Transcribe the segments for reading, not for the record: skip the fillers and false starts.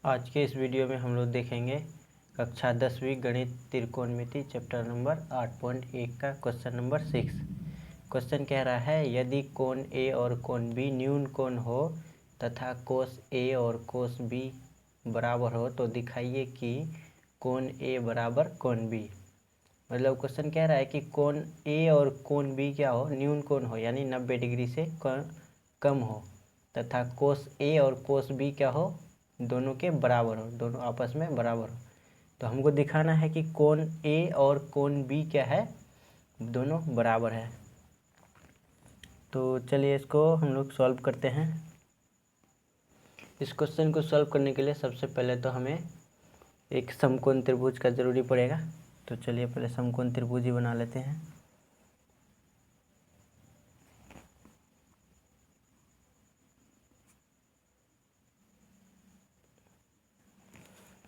आज के इस वीडियो में हम लोग देखेंगे कक्षा 10वीं गणित त्रिकोणमिति चैप्टर नंबर 8.1 का क्वेश्चन नंबर 6। क्वेश्चन कह रहा है यदि कोण ए और कोण बी न्यून कोण हो तथा कोस ए और कोस बी बराबर हो तो दिखाइए कि कोण ए बराबर कोण बी। मतलब क्वेश्चन कह रहा है कि कोण ए और कोण बी क्या हो, न्यून कोण हो यानी 90 डिग्री से कम हो तथा कोस ए और कोस बी क्या हो, दोनों के बराबर हो, दोनों आपस में बराबर हो। तो हमको दिखाना है कि कोण ए और कोण बी क्या है, दोनों बराबर है। तो चलिए इसको हम लोग सॉल्व करते हैं। इस क्वेश्चन को सॉल्व करने के लिए सबसे पहले तो हमें एक समकोण त्रिभुज का ज़रूरी पड़ेगा। तो चलिए पहले समकोण त्रिभुज ही बना लेते हैं।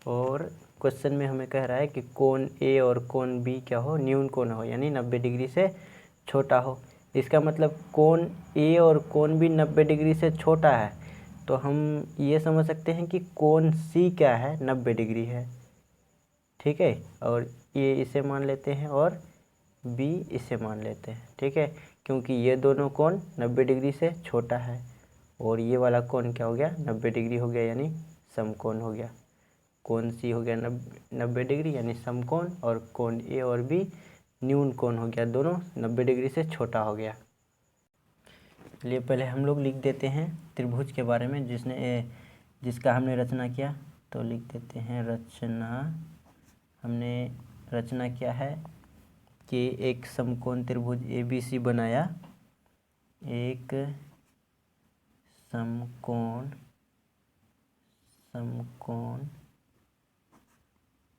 और क्वेश्चन में हमें कह रहा है कि कोण ए और कोण बी क्या हो, न्यून कोण हो यानी 90 डिग्री से छोटा हो। इसका मतलब कोण ए और कोण बी 90 डिग्री से छोटा है, तो हम ये समझ सकते हैं कि कोण सी क्या है, 90 डिग्री है। ठीक है, और ये इसे मान लेते हैं और बी इसे मान लेते हैं। ठीक है, क्योंकि ये दोनों कोण 90 डिग्री से छोटा है और ये वाला कोण क्या हो गया, 90 डिग्री हो गया यानी समकोण हो गया। कोण सी हो गया 90 डिग्री यानी समकोण, और कोण ए और बी न्यून कोण हो गया, दोनों 90 डिग्री से छोटा हो गया। चलिए पहले हम लोग लिख देते हैं त्रिभुज के बारे में जिसका हमने रचना किया। तो लिख देते हैं रचना। हमने रचना किया है कि एक समकोण त्रिभुज ABC बनाया। एक समकोण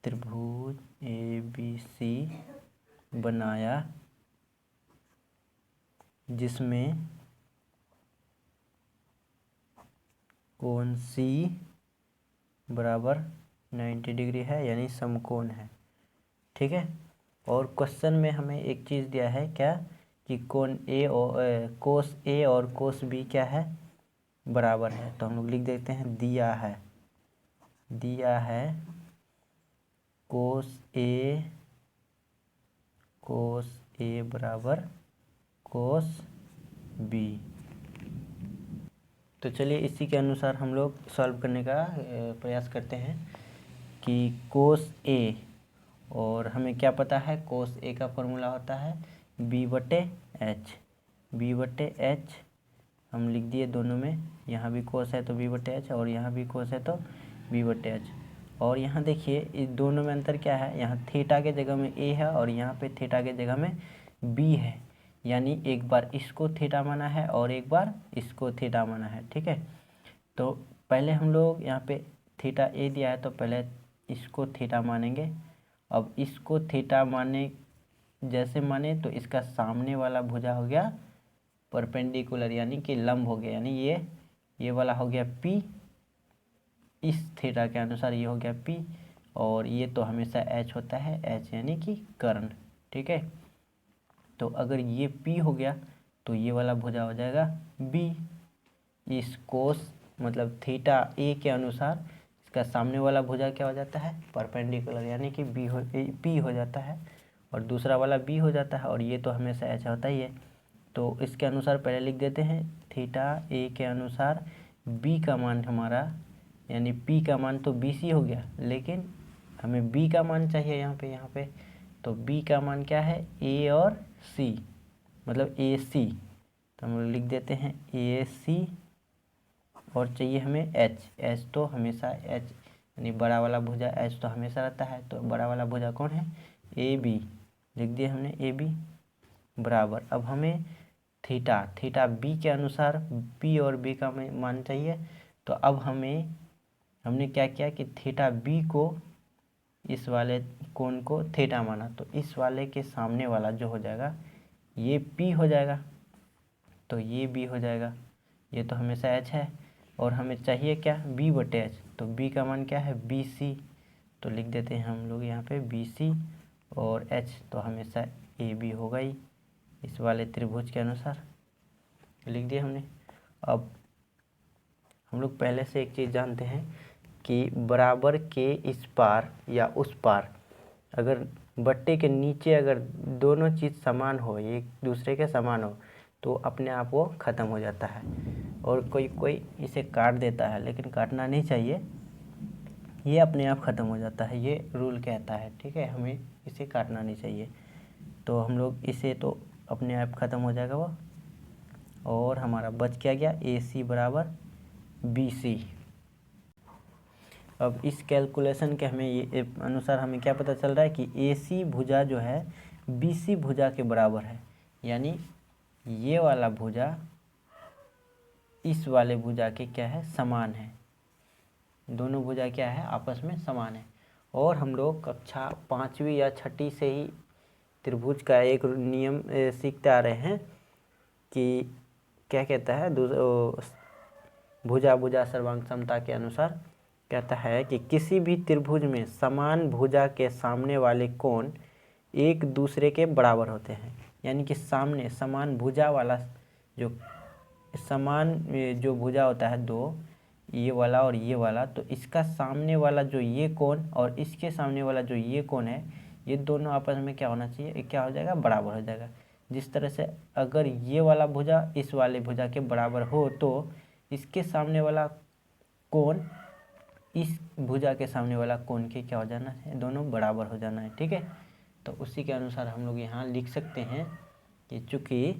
त्रिभुज ABC बनाया जिसमें कोण C बराबर 90 डिग्री है यानी समकोण है। ठीक है, और क्वेश्चन में हमें एक चीज़ दिया है क्या, कि कोण ए और कोस ए और कोस बी क्या है, बराबर है। तो हम लोग लिख देते हैं दिया है कोस ए बराबर कोस बी। तो चलिए इसी के अनुसार हम लोग सॉल्व करने का प्रयास करते हैं कि कोस ए, और हमें क्या पता है, कोस ए का फॉर्मूला होता है B/H। B/H हम लिख दिए दोनों में, यहाँ भी कोस है तो B/H और यहाँ भी कोस है तो B/H। और यहाँ देखिए इस दोनों में अंतर क्या है, यहाँ थीटा के जगह में A है और यहाँ पे थीटा के जगह में B है, यानी एक बार इसको थीटा माना है और एक बार इसको थीटा माना है। ठीक है, तो पहले हम लोग यहाँ पे थीटा A दिया है तो पहले इसको थीटा मानेंगे। अब इसको थीटा जैसे माने तो इसका सामने वाला भुजा हो गया परपेंडिकुलर यानी कि लंब हो गया, यानी ये वाला हो गया P, इस थीटा के अनुसार ये हो गया P, और ये तो हमेशा H होता है, H यानी कि कर्ण। ठीक है, तो अगर ये P हो गया तो ये वाला भुजा हो जाएगा B। इस कोस मतलब थीटा A के अनुसार इसका सामने वाला भुजा क्या हो जाता है, परपेंडिकुलर यानी कि P हो जाता है, और दूसरा वाला B हो जाता है, और ये तो हमेशा ऐसा होता ही है। तो इसके अनुसार पहले लिख देते हैं थीटा A के अनुसार B का मान हमारा, यानी P का मान तो BC हो गया, लेकिन हमें B का मान चाहिए यहाँ पे। तो B का मान क्या है, A और C, मतलब AC। तो हम लिख देते हैं AC, और चाहिए हमें H तो हमेशा H यानी बड़ा वाला भुजा H तो हमेशा रहता है, तो बड़ा वाला भुजा कौन है, AB। लिख दिया हमने AB बराबर। अब हमें थीटा B के अनुसार P और B का मान चाहिए। तो अब हमने क्या किया कि थीटा B को, इस वाले कोण को थीटा माना, तो इस वाले के सामने वाला जो हो जाएगा ये P हो जाएगा, तो ये B हो जाएगा, ये तो हमेशा H है, और हमें चाहिए क्या, B/H। तो B का मान क्या है, BC। तो लिख देते हैं हम लोग यहाँ पे BC, और H तो हमेशा AB होगा ही इस वाले त्रिभुज के अनुसार, लिख दिया हमने। अब हम लोग पहले से एक चीज़ जानते हैं कि बराबर के इस पार या उस पार, अगर बट्टे के नीचे अगर दोनों चीज़ समान हो, एक दूसरे के समान हो, तो अपने आप वो ख़त्म हो जाता है। और कोई कोई इसे काट देता है, लेकिन काटना नहीं चाहिए, ये अपने आप ख़त्म हो जाता है, ये रूल कहता है। ठीक है, हमें इसे काटना नहीं चाहिए। तो हम लोग इसे तो अपने आप ख़त्म हो जाएगा वो, और हमारा बच क्या गया, AC बराबर BC। अब इस कैलकुलेशन के हमें ये अनुसार हमें क्या पता चल रहा है कि AC भुजा जो है BC भुजा के बराबर है, यानी ये वाला भुजा इस वाले भुजा के क्या है, समान है। दोनों भुजा क्या है, आपस में समान है। और हम लोग कक्षा 5वीं या 6ठी से ही त्रिभुज का एक नियम सीखते आ रहे हैं कि क्या कहता है, भुजा भुजा सर्वांग समता के अनुसार कहता है कि किसी भी त्रिभुज में समान भुजा के सामने वाले कोण एक दूसरे के बराबर होते हैं। यानी कि सामने समान भुजा वाला जो भुजा होता है, दो, ये वाला और ये वाला, तो इसका सामने वाला जो ये कोण और इसके सामने वाला जो ये कोण है, ये दोनों आपस में क्या होना चाहिए, क्या हो जाएगा, बराबर हो जाएगा। जिस तरह से अगर ये वाला भुजा इस वाले भुजा के बराबर हो, तो इसके सामने वाला कोण इस भुजा के सामने वाला कोण के क्या हो जाना है, दोनों बराबर हो जाना है। ठीक है, तो उसी के अनुसार हम लोग यहाँ लिख सकते हैं कि चूँकि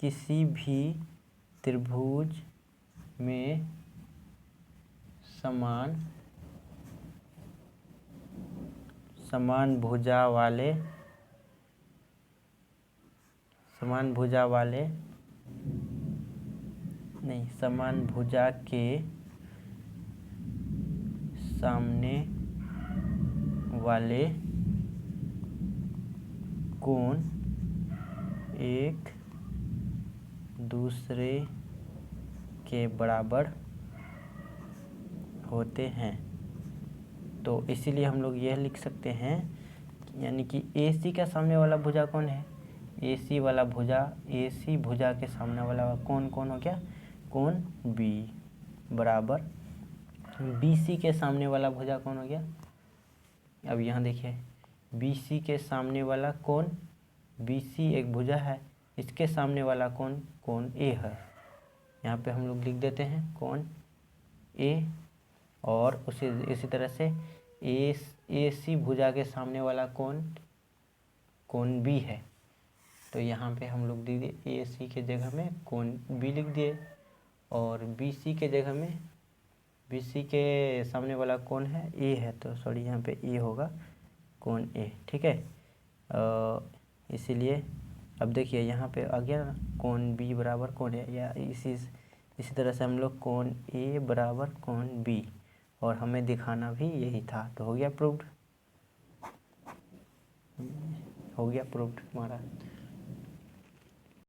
किसी भी त्रिभुज में समान भुजा के सामने वाले कोण एक दूसरे के बराबर होते हैं। तो इसीलिए हम लोग यह लिख सकते हैं, यानी कि AC का सामने वाला भुजा कौन है, AC भुजा के सामने वाला कोण कौन हो गया, कोण B बराबर BC के सामने वाला भुजा कौन हो गया। अब यहाँ देखिए, BC के सामने वाला कोण, BC एक भुजा है, इसके सामने वाला कोण A है। यहाँ पे हम लोग लिख देते हैं कोण A, और इसी तरह से AC भुजा के सामने वाला कोण B है। तो यहाँ पे हम लोग लिख दिए AC के जगह में कोण B लिख दिए, और BC के जगह में, BC के सामने वाला कोण है A है, तो सॉरी यहाँ पे A होगा, कोण A। ठीक है, इसीलिए अब देखिए यहाँ पे आ गया ना, कोण B बराबर कोण A, या इसी तरह से हम लोग कोण A बराबर कोण B, और हमें दिखाना भी यही था। तो हो गया प्रूव्ड हमारा।